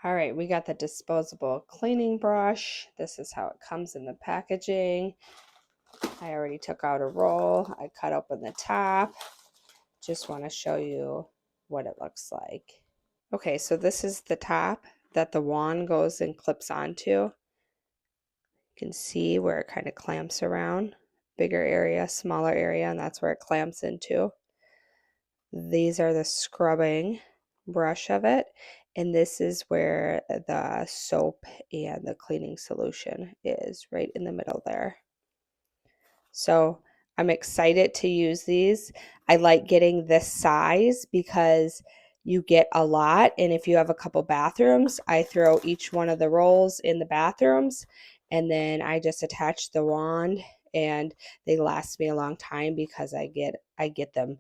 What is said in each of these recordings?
All right, we got the disposable cleaning brush. This is how it comes in the packaging. I already took out a roll. I cut open the top. Just want to show you what it looks like. Okay, so this is the top that the wand goes and clips onto. You can see where it kind of clamps around. Bigger area, smaller area, and that's where it clamps into. These are the scrubbing brush of it, and this is where the soap and the cleaning solution is, right in the middle there. So I'm excited to use these. I like getting this size because you get a lot, and if you have a couple bathrooms, I throw each one of the rolls in the bathrooms, and then I just attach the wand, and they last me a long time because I get them,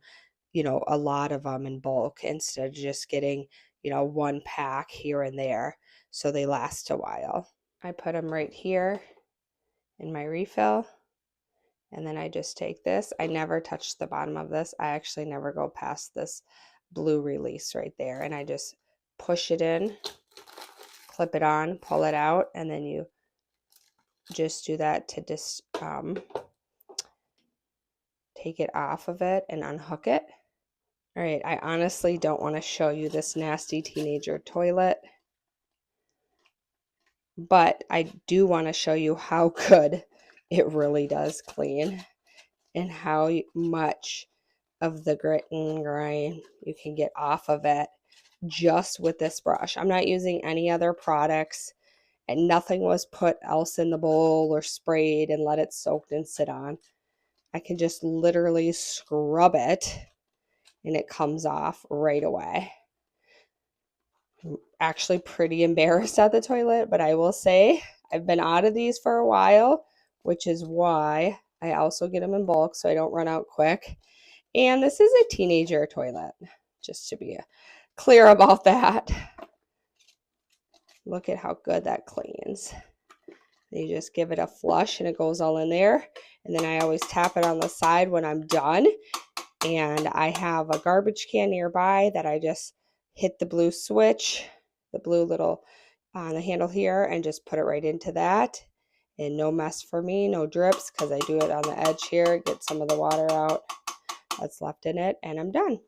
a lot of them in bulk instead of just getting, one pack here and there. So they last a while. I put them right here in my refill. And then I just take this. I never touch the bottom of this. I actually never go past this blue release right there. And I just push it in, clip it on, pull it out, and then you just do that to just take it off of it and unhook it. All right, I honestly don't want to show you this nasty teenager toilet, but I do want to show you how good it really does clean and how much of the grit and grime you can get off of it just with this brush. I'm not using any other products, and nothing was put else in the bowl or sprayed and let it soak and sit on. I can just literally scrub it and it comes off right away. I'm actually pretty embarrassed at the toilet, but I will say I've been out of these for a while, which is why I also get them in bulk so I don't run out quick. And this is a teenager toilet, just to be clear about that. Look at how good that cleans. You just give it a flush and it goes all in there. And then I always tap it on the side when I'm done. And I have a garbage can nearby that I just hit the blue switch, the blue little on the handle here, and just put it right into that. And no mess for me, no drips, because I do it on the edge here, get some of the water out that's left in it, and I'm done.